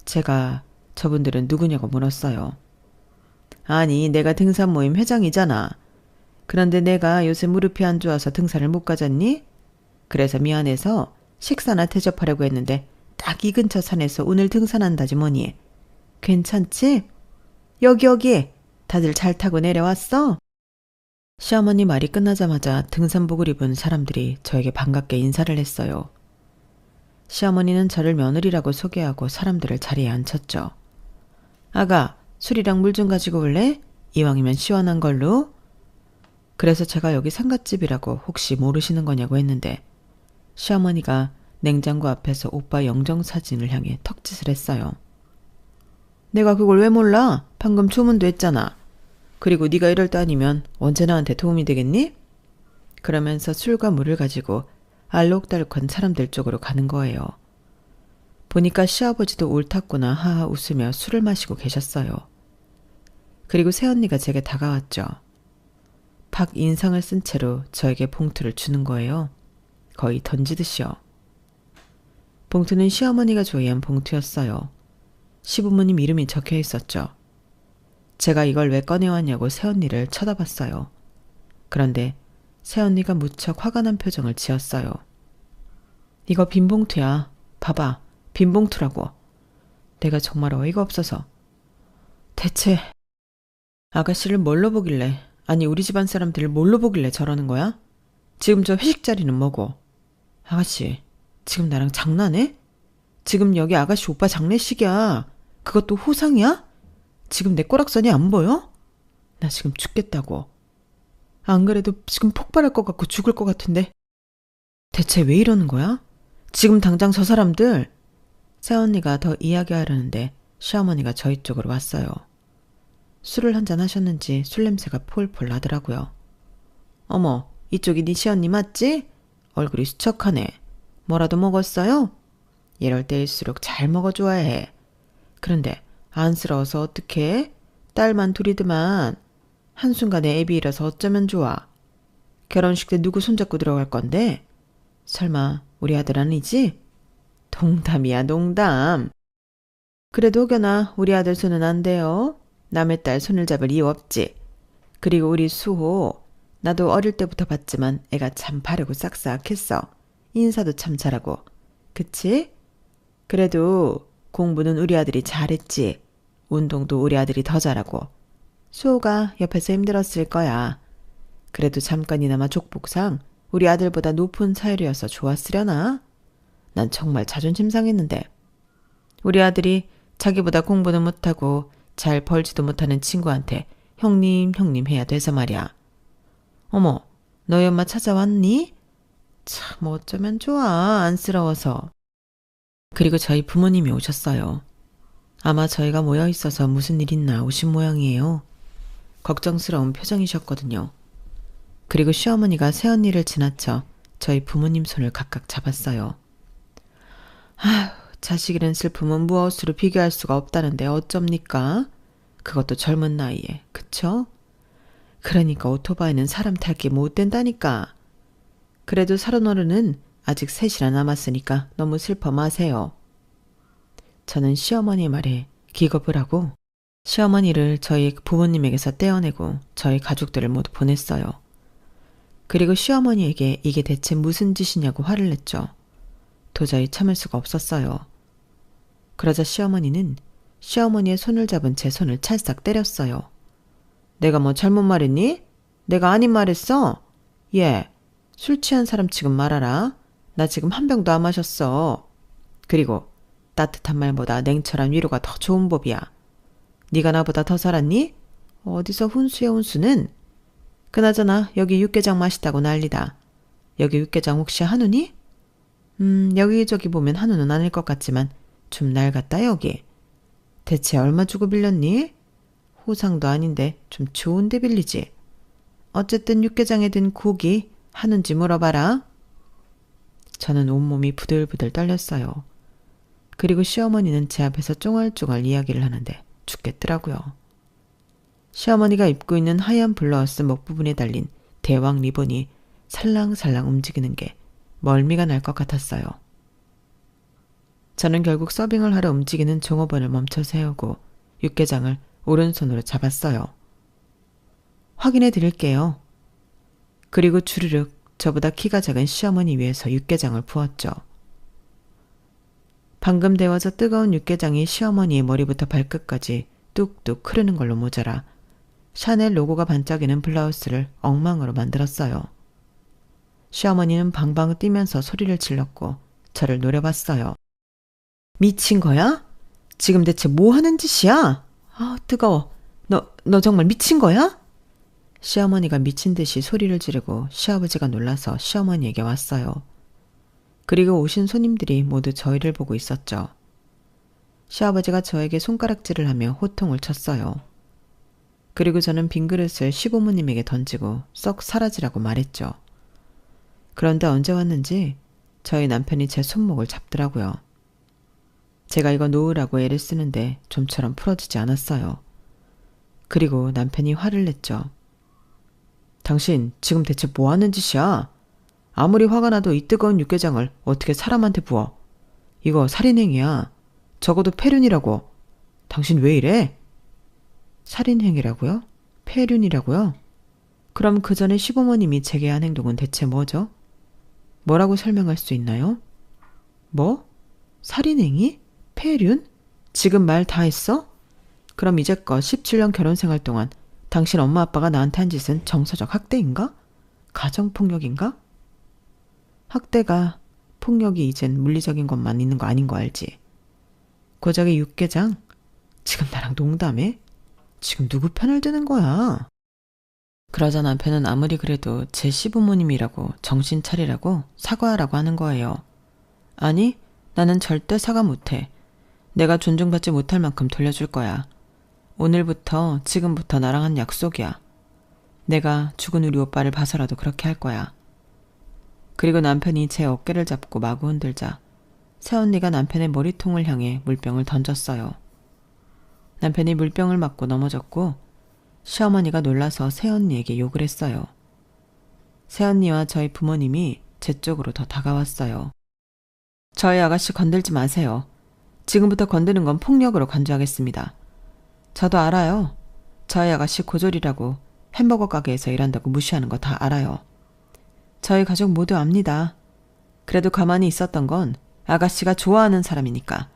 제가 저분들은 누구냐고 물었어요. 아니, 내가 등산 모임 회장이잖아. 그런데 내가 요새 무릎이 안 좋아서 등산을 못 가졌니? 그래서 미안해서 식사나 대접하려고 했는데 딱 이 근처 산에서 오늘 등산한다지 뭐니. 괜찮지? 여기 다들 잘 타고 내려왔어? 시어머니 말이 끝나자마자 등산복을 입은 사람들이 저에게 반갑게 인사를 했어요. 시어머니는 저를 며느리라고 소개하고 사람들을 자리에 앉혔죠. 아가, 술이랑 물 좀 가지고 올래? 이왕이면 시원한 걸로. 그래서 제가 여기 상갓집이라고 혹시 모르시는 거냐고 했는데 시어머니가 냉장고 앞에서 오빠 영정사진을 향해 턱짓을 했어요. 내가 그걸 왜 몰라? 방금 주문도 했잖아. 그리고 네가 이럴 때 아니면 언제 나한테 도움이 되겠니? 그러면서 술과 물을 가지고 알록달록한 사람들 쪽으로 가는 거예요. 보니까 시아버지도 옳았구나 하하 웃으며 술을 마시고 계셨어요. 그리고 새언니가 제게 다가왔죠. 박 인상을 쓴 채로 저에게 봉투를 주는 거예요. 거의 던지듯이요. 봉투는 시어머니가 조이한 봉투였어요. 시부모님 이름이 적혀 있었죠. 제가 이걸 왜 꺼내왔냐고 새언니를 쳐다봤어요. 그런데 새언니가 무척 화가 난 표정을 지었어요. 이거 빈 봉투야. 봐봐. 빈 봉투라고. 내가 정말 어이가 없어서. 대체 아가씨를 뭘로 보길래, 아니 우리 집안 사람들을 뭘로 보길래 저러는 거야? 지금 저 회식 자리는 뭐고? 아가씨, 지금 나랑 장난해? 지금 여기 아가씨 오빠 장례식이야. 그것도 호상이야? 지금 내 꼬락선이 안 보여? 나 지금 죽겠다고. 안 그래도 지금 폭발할 것 같고 죽을 것 같은데. 대체 왜 이러는 거야? 지금 당장 저 사람들. 새언니가 더 이야기하려는데 시어머니가 저희 쪽으로 왔어요. 술을 한잔 하셨는지 술 냄새가 폴폴 나더라고요. 어머, 이쪽이 네 시언니 맞지? 얼굴이 수척하네. 뭐라도 먹었어요? 이럴 때일수록 잘 먹어줘야 해. 그런데 안쓰러워서 어떡해? 딸만 둘이더만. 한순간에 애비 일어서 어쩌면 좋아. 결혼식 때 누구 손잡고 들어갈 건데? 설마 우리 아들 아니지? 농담이야, 농담. 그래도 혹여나 우리 아들 손은 안 돼요. 남의 딸 손을 잡을 이유 없지. 그리고 우리 수호, 나도 어릴 때부터 봤지만 애가 참 바르고 싹싹했어. 인사도 참 잘하고. 그치? 그래도 공부는 우리 아들이 잘했지. 운동도 우리 아들이 더 잘하고. 수호가 옆에서 힘들었을 거야. 그래도 잠깐이나마 족복상 우리 아들보다 높은 사유리여서 좋았으려나? 난 정말 자존심 상했는데. 우리 아들이 자기보다 공부는 못하고 잘 벌지도 못하는 친구한테 형님 형님 해야 돼서 말이야. 어머, 너희 엄마 찾아왔니? 참 어쩌면 좋아, 안쓰러워서. 그리고 저희 부모님이 오셨어요. 아마 저희가 모여 있어서 무슨 일 있나 오신 모양이에요. 걱정스러운 표정이셨거든요. 그리고 시어머니가 새언니를 지나쳐 저희 부모님 손을 각각 잡았어요. 아휴, 자식 잃은 슬픔은 무엇으로 비교할 수가 없다는데 어쩝니까? 그것도 젊은 나이에, 그쵸? 그러니까 오토바이는 사람 탈게 못 된다니까. 그래도 살아노르는 아직 셋이나 남았으니까 너무 슬퍼 마세요. 저는 시어머니 말에 기겁을 하고 시어머니를 저희 부모님에게서 떼어내고 저희 가족들을 모두 보냈어요. 그리고 시어머니에게 이게 대체 무슨 짓이냐고 화를 냈죠. 도저히 참을 수가 없었어요. 그러자 시어머니는 시어머니의 손을 잡은 제 손을 찰싹 때렸어요. 내가 뭐 잘못 말했니? 내가 아닌 말했어? 예, 술 취한 사람 지금 말하라. 나 지금 한 병도 안 마셨어. 그리고 따뜻한 말보다 냉철한 위로가 더 좋은 법이야. 네가 나보다 더 살았니? 어디서 훈수야 훈수는? 그나저나 여기 육개장 맛있다고 난리다. 여기 육개장 혹시 한우니? 여기저기 보면 한우는 아닐 것 같지만 좀 낡았다 여기. 대체 얼마 주고 빌렸니? 호상도 아닌데 좀 좋은데 빌리지. 어쨌든 육개장에 든 고기 한우인지 물어봐라. 저는 온몸이 부들부들 떨렸어요. 그리고 시어머니는 제 앞에서 쫑알쫑알 이야기를 하는데 죽겠더라고요. 시어머니가 입고 있는 하얀 블라우스 목 부분에 달린 대왕 리본이 살랑살랑 움직이는 게 멀미가 날 것 같았어요. 저는 결국 서빙을 하러 움직이는 종업원을 멈춰 세우고 육개장을 오른손으로 잡았어요. 확인해 드릴게요. 그리고 주르륵 저보다 키가 작은 시어머니 위에서 육개장을 부었죠. 방금 데워져 뜨거운 육개장이 시어머니의 머리부터 발끝까지 뚝뚝 흐르는 걸로 모자라 샤넬 로고가 반짝이는 블라우스를 엉망으로 만들었어요. 시어머니는 방방 뛰면서 소리를 질렀고 저를 노려봤어요. 미친 거야? 지금 대체 뭐 하는 짓이야? 아, 뜨거워. 너 정말 미친 거야? 시어머니가 미친 듯이 소리를 지르고 시아버지가 놀라서 시어머니에게 왔어요. 그리고 오신 손님들이 모두 저희를 보고 있었죠. 시아버지가 저에게 손가락질을 하며 호통을 쳤어요. 그리고 저는 빈 그릇을 시부모님에게 던지고 썩 사라지라고 말했죠. 그런데 언제 왔는지 저희 남편이 제 손목을 잡더라고요. 제가 이거 놓으라고 애를 쓰는데 좀처럼 풀어지지 않았어요. 그리고 남편이 화를 냈죠. 당신 지금 대체 뭐 하는 짓이야? 아무리 화가 나도 이 뜨거운 육개장을 어떻게 사람한테 부어? 이거 살인행위야. 적어도 폐륜이라고. 당신 왜 이래? 살인행위라고요? 폐륜이라고요? 그럼 그 전에 시부모님이 제게 한 행동은 대체 뭐죠? 뭐라고 설명할 수 있나요? 뭐? 살인행위? 폐륜? 지금 말 다 했어? 그럼 이제껏 17년 결혼생활 동안 당신 엄마 아빠가 나한테 한 짓은 정서적 학대인가? 가정폭력인가? 학대가 폭력이 이젠 물리적인 것만 있는 거 아닌 거 알지? 고작의 육개장? 지금 나랑 농담해? 지금 누구 편을 드는 거야? 그러자 남편은 아무리 그래도 제 시부모님이라고 정신 차리라고 사과하라고 하는 거예요. 아니, 나는 절대 사과 못해. 내가 존중받지 못할 만큼 돌려줄 거야. 오늘부터 지금부터 나랑 한 약속이야. 내가 죽은 우리 오빠를 봐서라도 그렇게 할 거야. 그리고 남편이 제 어깨를 잡고 마구 흔들자 새언니가 남편의 머리통을 향해 물병을 던졌어요. 남편이 물병을 맞고 넘어졌고 시어머니가 놀라서 새언니에게 욕을 했어요. 새언니와 저희 부모님이 제 쪽으로 더 다가왔어요. 저희 아가씨 건들지 마세요. 지금부터 건드는 건 폭력으로 간주하겠습니다. 저도 알아요. 저희 아가씨 고졸이라고 햄버거 가게에서 일한다고 무시하는 거 다 알아요. 저희 가족 모두 압니다. 그래도 가만히 있었던 건 아가씨가 좋아하는 사람이니까,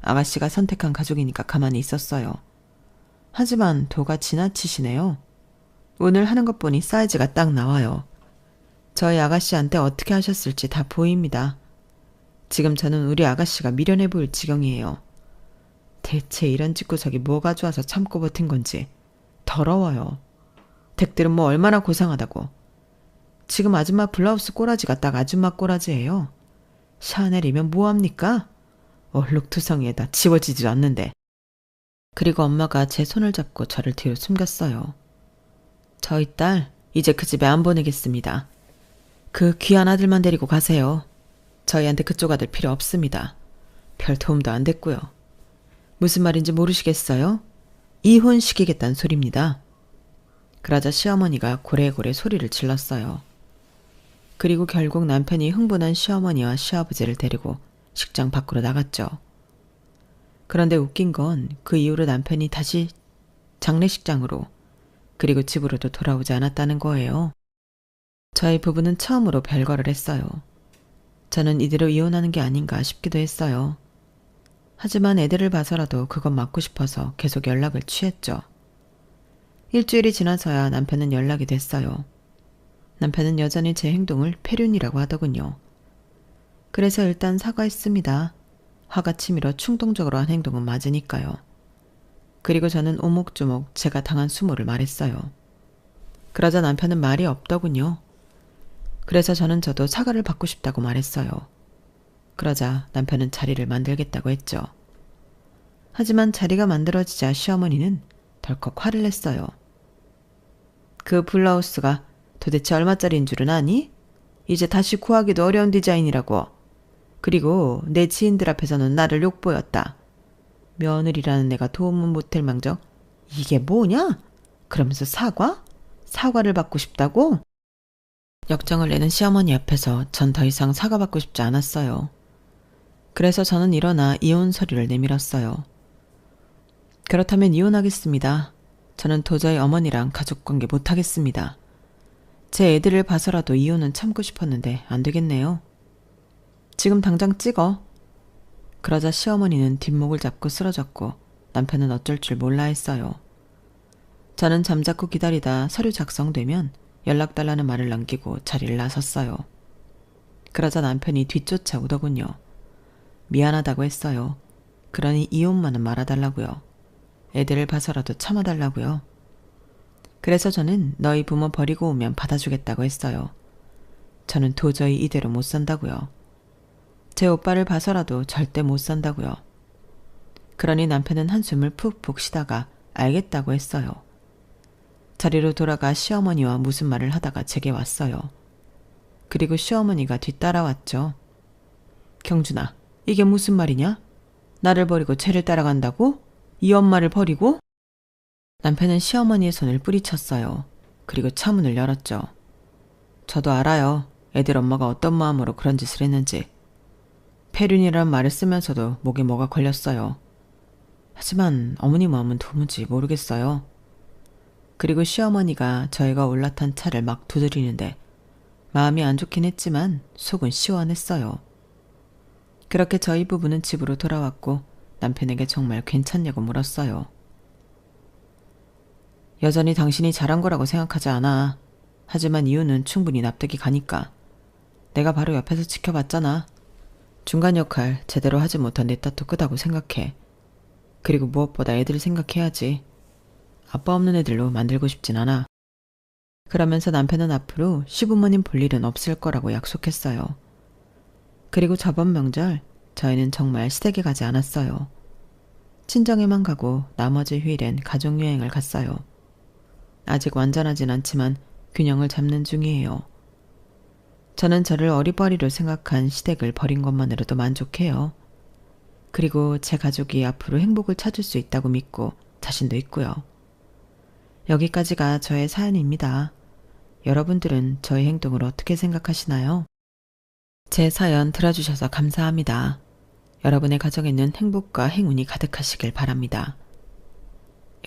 아가씨가 선택한 가족이니까 가만히 있었어요. 하지만 도가 지나치시네요. 오늘 하는 것 보니 사이즈가 딱 나와요. 저희 아가씨한테 어떻게 하셨을지 다 보입니다. 지금 저는 우리 아가씨가 미련해 보일 지경이에요. 대체 이런 집구석이 뭐가 좋아서 참고 버틴 건지 더러워요. 댁들은 뭐 얼마나 고상하다고. 지금 아줌마 블라우스 꼬라지가 딱 아줌마 꼬라지예요. 샤넬이면 뭐합니까? 얼룩투성이에다 지워지지도 않는데. 그리고 엄마가 제 손을 잡고 저를 뒤로 숨겼어요. 저희 딸 이제 그 집에 안 보내겠습니다. 그 귀한 아들만 데리고 가세요. 저희한테 그쪽 아들 필요 없습니다. 별 도움도 안 됐고요. 무슨 말인지 모르시겠어요? 이혼시키겠다는 소리입니다. 그러자 시어머니가 고래고래 소리를 질렀어요. 그리고 결국 남편이 흥분한 시어머니와 시아버지를 데리고 식장 밖으로 나갔죠. 그런데 웃긴 건 그 이후로 남편이 다시 장례식장으로 그리고 집으로도 돌아오지 않았다는 거예요. 저희 부부는 처음으로 별거를 했어요. 저는 이대로 이혼하는 게 아닌가 싶기도 했어요. 하지만 애들을 봐서라도 그건 맞고 싶어서 계속 연락을 취했죠. 일주일이 지나서야 남편은 연락이 됐어요. 남편은 여전히 제 행동을 폐륜이라고 하더군요. 그래서 일단 사과했습니다. 화가 치밀어 충동적으로 한 행동은 맞으니까요. 그리고 저는 오목조목 제가 당한 수모를 말했어요. 그러자 남편은 말이 없더군요. 그래서 저도 사과를 받고 싶다고 말했어요. 그러자 남편은 자리를 만들겠다고 했죠. 하지만 자리가 만들어지자 시어머니는 덜컥 화를 냈어요. 그 블라우스가 도대체 얼마짜리인 줄은 아니? 이제 다시 구하기도 어려운 디자인이라고. 그리고 내 지인들 앞에서는 나를 욕보였다. 며느리라는 내가 도움은 못할 망정 이게 뭐냐? 그러면서 사과를 받고 싶다고? 역정을 내는 시어머니 앞에서 전 더 이상 사과받고 싶지 않았어요. 그래서 저는 일어나 이혼 서류를 내밀었어요. 그렇다면 이혼하겠습니다. 저는 도저히 어머니랑 가족관계 못하겠습니다. 제 애들을 봐서라도 이혼은 참고 싶었는데 안 되겠네요. 지금 당장 찍어. 그러자 시어머니는 뒷목을 잡고 쓰러졌고 남편은 어쩔 줄 몰라 했어요. 저는 잠자코 기다리다 서류 작성되면 연락달라는 말을 남기고 자리를 나섰어요. 그러자 남편이 뒤쫓아 오더군요. 미안하다고 했어요. 그러니 이혼만은 말아달라고요. 애들을 봐서라도 참아달라고요. 그래서 저는 너희 부모 버리고 오면 받아주겠다고 했어요. 저는 도저히 이대로 못 산다고요. 제 오빠를 봐서라도 절대 못 산다고요. 그러니 남편은 한숨을 푹푹 쉬다가 알겠다고 했어요. 자리로 돌아가 시어머니와 무슨 말을 하다가 제게 왔어요. 그리고 시어머니가 뒤따라왔죠. 경준아, 이게 무슨 말이냐? 나를 버리고 쟤를 따라간다고? 이 엄마를 버리고? 남편은 시어머니의 손을 뿌리쳤어요. 그리고 차문을 열었죠. 저도 알아요. 애들 엄마가 어떤 마음으로 그런 짓을 했는지. 폐륜이란 말을 쓰면서도 목에 뭐가 걸렸어요. 하지만 어머니 마음은 도무지 모르겠어요. 그리고 시어머니가 저희가 올라탄 차를 막 두드리는데 마음이 안 좋긴 했지만 속은 시원했어요. 그렇게 저희 부부는 집으로 돌아왔고 남편에게 정말 괜찮냐고 물었어요. 여전히 당신이 잘한 거라고 생각하지 않아. 하지만 이유는 충분히 납득이 가니까. 내가 바로 옆에서 지켜봤잖아. 중간 역할 제대로 하지 못한 내 탓도 끄다고 생각해. 그리고 무엇보다 애들 생각해야지. 아빠 없는 애들로 만들고 싶진 않아. 그러면서 남편은 앞으로 시부모님 볼 일은 없을 거라고 약속했어요. 그리고 저번 명절 저희는 정말 시댁에 가지 않았어요. 친정에만 가고 나머지 휴일엔 가족여행을 갔어요. 아직 완전하진 않지만 균형을 잡는 중이에요. 저는 저를 어리버리로 생각한 시댁을 버린 것만으로도 만족해요. 그리고 제 가족이 앞으로 행복을 찾을 수 있다고 믿고 자신도 있고요. 여기까지가 저의 사연입니다. 여러분들은 저의 행동을 어떻게 생각하시나요? 제 사연 들어주셔서 감사합니다. 여러분의 가정에는 행복과 행운이 가득하시길 바랍니다.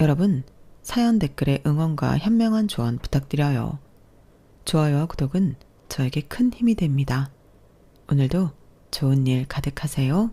여러분, 사연 댓글에 응원과 현명한 조언 부탁드려요. 좋아요와 구독은 저에게 큰 힘이 됩니다. 오늘도 좋은 일 가득하세요.